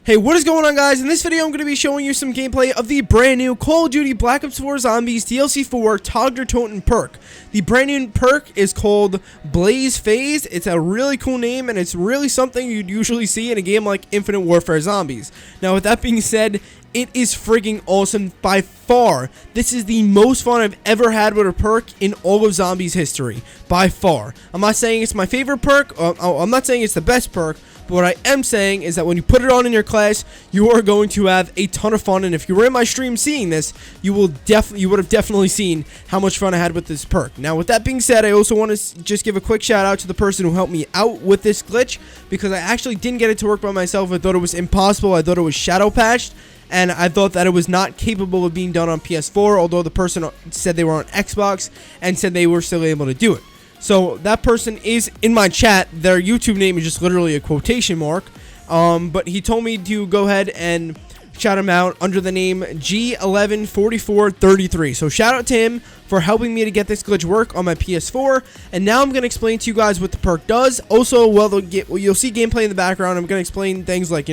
Hey, what is going on, guys? In this video, I'm going to be showing you some gameplay of the brand new Call of Duty Black Ops 4 Zombies DLC 4 Toten perk. The brand new perk is called Blaze Phase. It's a really cool name, and it's really something you'd usually see in a game like Infinite Warfare Zombies. Now, with that being said, it is freaking awesome by far. This is the most fun I've ever had with a perk in all of Zombies history, by far. I'm not saying it's my favorite perk, I'm not saying it's the best perk, but what I am saying is that when you put it on in your class, you are going to have a ton of fun. And if you were in my stream seeing this, you would have definitely seen how much fun I had with this perk. Now, with that being said, I also want to just give a quick shout out to the person who helped me out with this glitch, because I actually didn't get it to work by myself. I thought it was impossible. I thought it was shadow patched, and I thought that it was not capable of being done on PS4, although the person said they were on Xbox and said they were still able to do it. So that person is in my chat. Their YouTube name is just literally a quotation mark. But he told me to go ahead and shout him out under the name G114433. So shout out to him for helping me to get this glitch work on my PS4. And now I'm going to explain to you guys what the perk does. Also, you'll see gameplay in the background. I'm going to explain things like,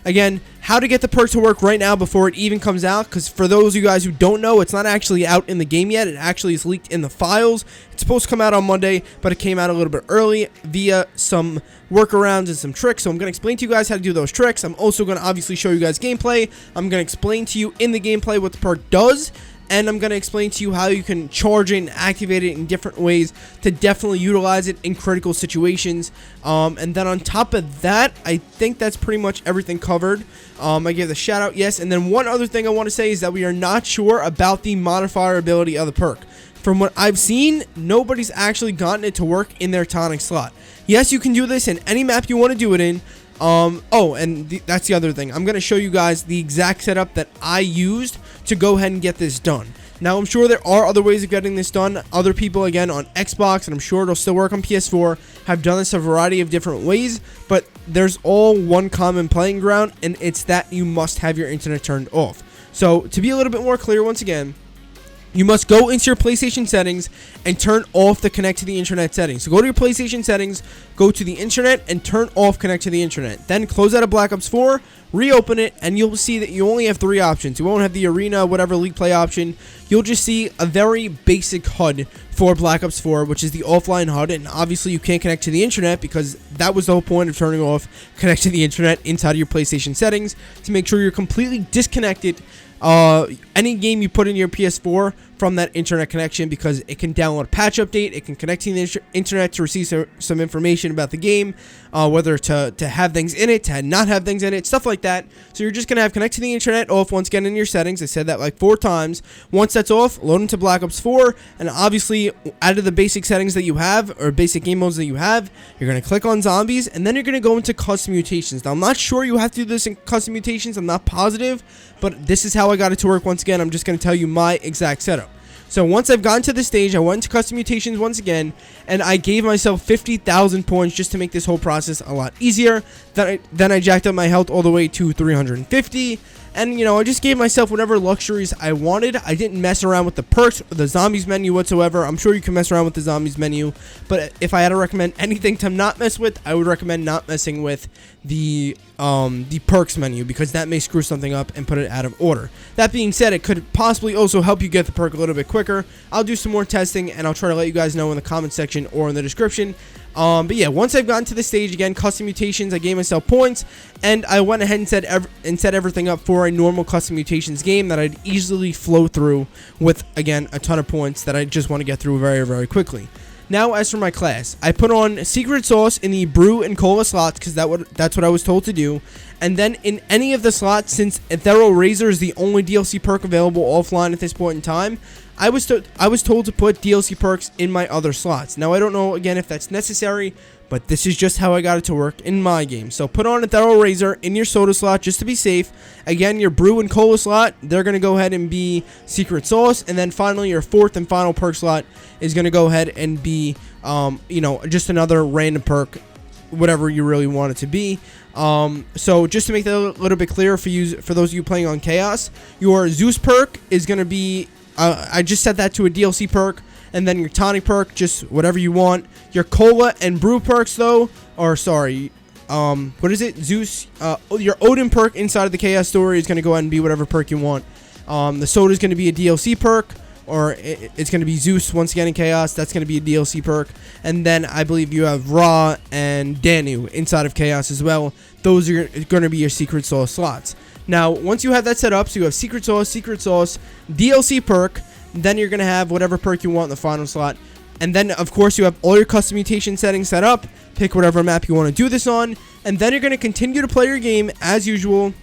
again, how to get the perk to work right now before it even comes out. Because for those of you guys who don't know, it's not actually out in the game yet. It actually is leaked in the files. It's supposed to come out on Monday, but it came out a little bit early via some workarounds and some tricks. So I'm going to explain to you guys how to do those tricks. I'm also going to obviously show you guys gameplay. I'm going to explain to you in the gameplay what the perk does. And I'm going to explain to you how you can charge it and activate it in different ways to definitely utilize it in critical situations. And then on top of that, I think that's pretty much everything covered. I gave the shout out, yes. And then one other thing I want to say is that we are not sure about the modifier ability of the perk. From what I've seen, nobody's actually gotten it to work in their tonic slot. Yes, you can do this in any map you want to do it in. That's the other thing. I'm going to show you guys the exact setup that I used to go ahead and get this done. Now, I'm sure there are other ways of getting this done. Other people, again, on Xbox, and I'm sure it'll still work on PS4, have done this a variety of different ways, but there's all one common playing ground, and it's that you must have your internet turned off. So, to be a little bit more clear, once again, you must go into your PlayStation settings and turn off the connect to the internet settings. So go to your PlayStation settings, go to the internet, and turn off connect to the internet. Then close out of Black Ops 4, reopen it, and you'll see that you only have 3 options. You won't have the arena, whatever league play option. You'll just see a very basic HUD for Black Ops 4, which is the offline HUD, and obviously you can't connect to the internet because that was the whole point of turning off connect to the internet inside of your PlayStation settings, to make sure you're completely disconnected any game you put in your PS4 from that internet connection, because it can download a patch update, it can connect to the internet to receive some information about the game, whether to have things in it, to not have things in it, stuff like that. So you're just going to have connect to the internet off once again in your settings. I said that like 4 times. Once that's off, load into Black Ops 4, and obviously out of the basic settings that you have, or basic game modes that you have, you're going to click on zombies, and then you're going to go into custom mutations. Now, I'm not sure you have to do this in custom mutations. I'm not positive, but this is how I got it to work. Once again, I'm just going to tell you my exact setup. So once I've gotten to this stage, I went to custom mutations once again, and I gave myself 50,000 points just to make this whole process a lot easier. Then I jacked up my health all the way to 350. And, I just gave myself whatever luxuries I wanted. I didn't mess around with the perks or the zombies menu whatsoever. I'm sure you can mess around with the zombies menu, but if I had to recommend anything to not mess with, I would recommend not messing with the perks menu, because that may screw something up and put it out of order. That being said, it could possibly also help you get the perk a little bit quicker. I'll do some more testing, and I'll try to let you guys know in the comment section or in the description. But yeah, once I've gotten to this stage, again, custom mutations, I gave myself points, and I went ahead and set everything up for a normal custom mutations game that I'd easily flow through with, again, a ton of points that I just want to get through very, very quickly. Now, as for my class, I put on Secret Sauce in the Brew and Cola slots, because that's what I was told to do. And then in any of the slots, since Thorough Razor is the only DLC perk available offline at this point in time, I was told to put DLC perks in my other slots. Now, I don't know, again, if that's necessary, but this is just how I got it to work in my game. So put on a Thorough Razor in your soda slot just to be safe. Again, your Brew and Cola slot, they're going to go ahead and be Secret Sauce. And then finally, your 4th and final perk slot is going to go ahead and be, just another random perk, whatever you really want it to be. So just to make that a little bit clearer for those of you playing on Chaos, your Zeus perk is going to be, I just set that to a DLC perk, and then your tonic perk, just whatever you want. Your cola and brew perks, though, or sorry, what is it? Zeus, your Odin perk inside of the Chaos Story is going to go ahead and be whatever perk you want. The Soda is going to be a DLC perk, or it's going to be Zeus once again in Chaos. That's going to be a DLC perk. And then I believe you have Ra and Danu inside of Chaos as well. Those are going to be your Secret Sauce slots. Now, once you have that set up, so you have Secret Sauce, DLC perk, then you're going to have whatever perk you want in the final slot. And then, of course, you have all your custom mutation settings set up. Pick whatever map you want to do this on. And then you're going to continue to play your game as usual.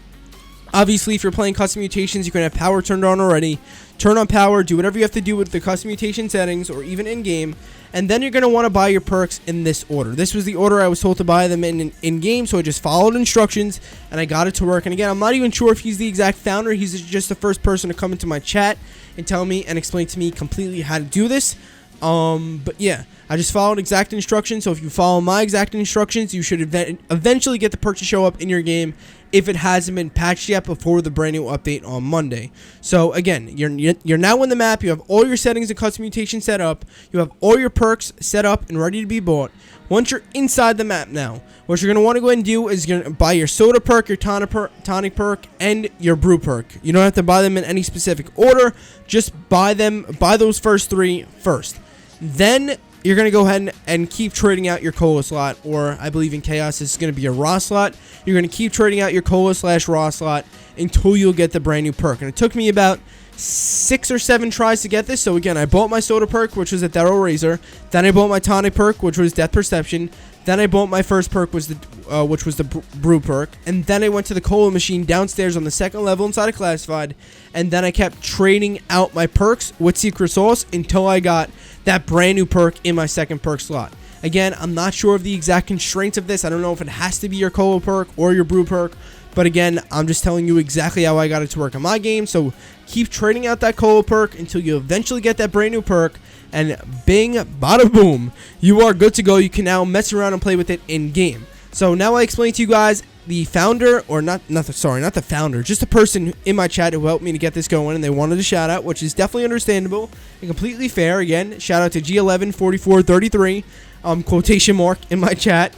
Obviously, if you're playing custom mutations, you can have power turned on already. Turn on power, do whatever you have to do with the custom mutation settings or even in-game. And then you're going to want to buy your perks in this order. This was the order I was told to buy them in-game, so I just followed instructions and I got it to work. And again, I'm not even sure if he's the exact founder. He's just the first person to come into my chat and tell me and explain to me completely how to do this. But yeah, I just followed exact instructions. So if you follow my exact instructions, you should eventually get the perk to show up in your game if it hasn't been patched yet before the brand new update on Monday. So again, you're now in the map. You have all your settings and custom mutation set up. You have all your perks set up and ready to be bought. Once you're inside the map now, what you're going to want to go ahead and do is you're going to buy your Soda perk, your tonic perk, and your Brew perk. You don't have to buy them in any specific order. Just buy those first three first. Then you're going to go ahead and keep trading out your Cola slot, or I believe in Chaos this is going to be a Raw slot. You're going to keep trading out your Cola/Raw slot until you'll get the brand new perk. And it took me about 6 or 7 tries to get this. So again, I bought my Soda perk, which was a Thorough Razor. Then I bought my Tonic perk, which was Death Perception. Then I bought my first perk, which was the Brew perk. And then I went to the Cola machine downstairs on the second level inside of Classified. And then I kept trading out my perks with Secret Sauce until I got that brand new perk in my second perk slot. Again, I'm not sure of the exact constraints of this. I don't know if it has to be your Cola perk or your Brew perk. But again, I'm just telling you exactly how I got it to work in my game. So keep trading out that Cola perk until you eventually get that brand new perk. And bing, bada boom, you are good to go. You can now mess around and play with it in game. So now I explain to you guys the founder, or not the founder, just a person in my chat who helped me to get this going, and they wanted a shout out, which is definitely understandable and completely fair. Again, shout out to G114433, quotation mark in my chat.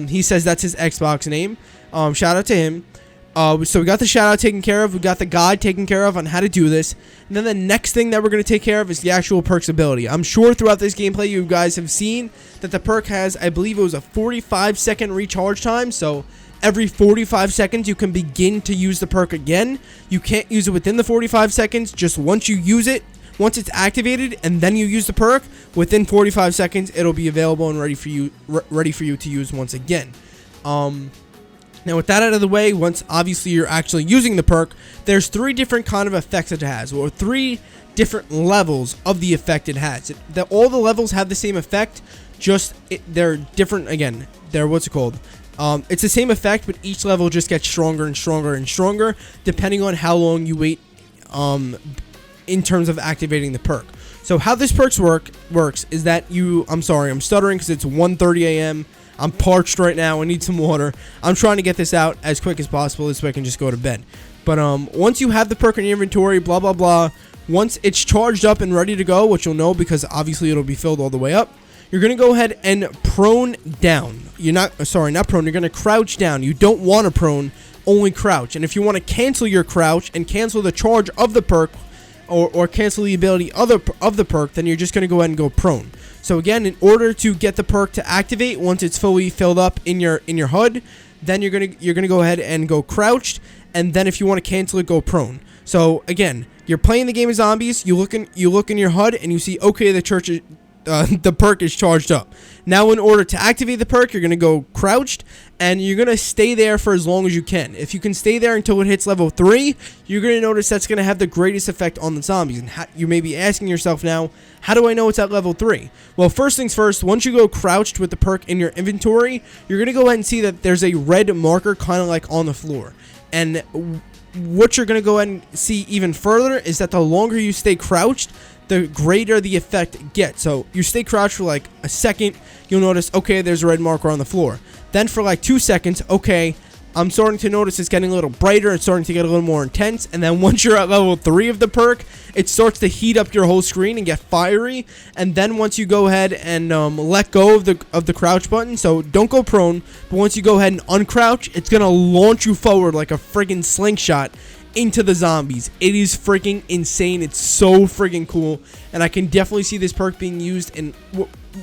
He says that's his Xbox name. Shout out to him. So we got the shout out taken care of. We got the guide taken care of on how to do this. And then the next thing that we're going to take care of is the actual perk's ability. I'm sure throughout this gameplay you guys have seen that the perk has, I believe it was a 45-second recharge time. So every 45 seconds you can begin to use the perk again. You can't use it within the 45 seconds. Just once you use it, once it's activated and then you use the perk, within 45 seconds it'll be available and ready for you to use once again. Now, with that out of the way, once obviously you're actually using the perk, there's 3 different kind of effects it has, or 3 different levels of the effect it has. All the levels have the same effect, just they're different. Again, what's it called? It's the same effect, but each level just gets stronger and stronger and stronger, depending on how long you wait in terms of activating the perk. So how this perk works is that I'm sorry, I'm stuttering because it's 1:30 a.m. I'm parched right now. I need some water. I'm trying to get this out as quick as possible. This way I can just go to bed. But once you have the perk in your inventory, blah, blah, blah. Once it's charged up and ready to go, which you'll know because obviously it'll be filled all the way up, you're going to go ahead and prone down. Not prone. You're going to crouch down. You don't want to prone, only crouch. And if you want to cancel your crouch and cancel the charge of the perk, or cancel the ability of the perk, then you're just going to go ahead and go prone. So again, in order to get the perk to activate once it's fully filled up in your HUD, then you're gonna go ahead and go crouched, and then if you want to cancel it, go prone. So again, you're playing the game of zombies. You look in your HUD and you see, okay, the perk is charged up. Now, in order to activate the perk, you're gonna go crouched, and you're gonna stay there for as long as you can. If you can stay there until it hits level 3, you're gonna notice that's gonna have the greatest effect on the zombies. And you may be asking yourself now, how do I know it's at level 3? Well, first things first, once you go crouched with the perk in your inventory, you're gonna go ahead and see that there's a red marker kind of like on the floor. And what you're gonna go ahead and see even further is that the longer you stay crouched, the greater the effect gets. So you stay crouched for like a second, you'll notice, okay, there's a red marker on the floor. Then for like 2 seconds, okay, I'm starting to notice it's getting a little brighter. It's starting to get a little more intense. And then once you're at level 3 of the perk, it starts to heat up your whole screen and get fiery. And then once you go ahead and let go of the crouch button, so don't go prone, but once you go ahead and uncrouch, it's going to launch you forward like a friggin' slingshot into the zombies. It is freaking insane. It's so friggin' cool. And I can definitely see this perk being used in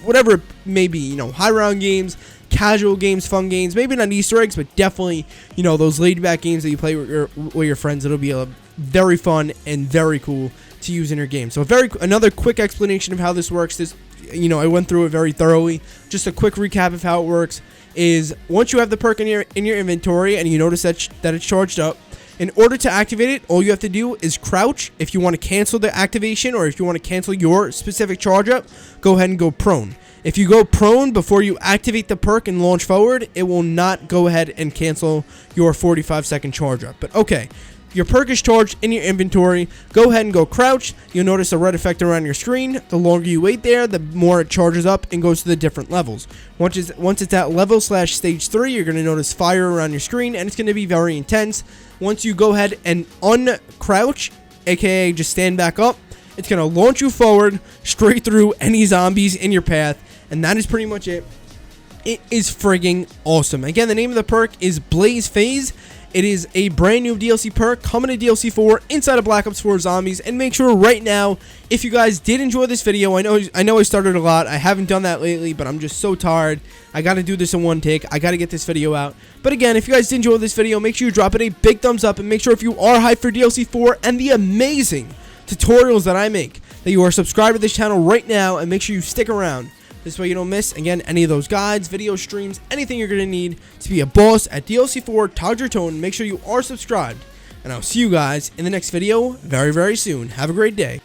whatever it may be, you know, high round games, casual games, fun games, maybe not Easter eggs, but definitely, you know, those laid back games that you play with your friends. It'll be very fun and very cool to use in your game. So another quick explanation of how this works. This, you know, I went through it very thoroughly. Just a quick recap of how it works is once you have the perk in your inventory and you notice that it's charged up, in order to activate it, all you have to do is crouch. If you want to cancel the activation or if you want to cancel your specific charge up, go ahead and go prone. If you go prone before you activate the perk and launch forward, it will not go ahead and cancel your 45-second charge up. But okay, your perk is charged in your inventory. Go ahead and go crouch. You'll notice a red effect around your screen. The longer you wait there, the more it charges up and goes to the different levels. Once it's at level / stage 3, you're going to notice fire around your screen, and it's going to be very intense. Once you go ahead and uncrouch, aka just stand back up, it's going to launch you forward straight through any zombies in your path, and that is pretty much it. It is frigging awesome. Again, the name of the perk is Blaze Phase. It is a brand new DLC perk coming to DLC 4 inside of Black Ops 4 Zombies. And make sure right now, if you guys did enjoy this video, I know I started a lot. I haven't done that lately, but I'm just so tired. I got to do this in one take. I got to get this video out. But again, if you guys did enjoy this video, make sure you drop it a big thumbs up. And make sure if you are hyped for DLC 4 and the amazing tutorials that I make, that you are subscribed to this channel right now. And make sure you stick around. This way you don't miss, again, any of those guides, video streams, anything you're going to need to be a boss at DLC 4, Toten. Make sure you are subscribed. And I'll see you guys in the next video very, very soon. Have a great day.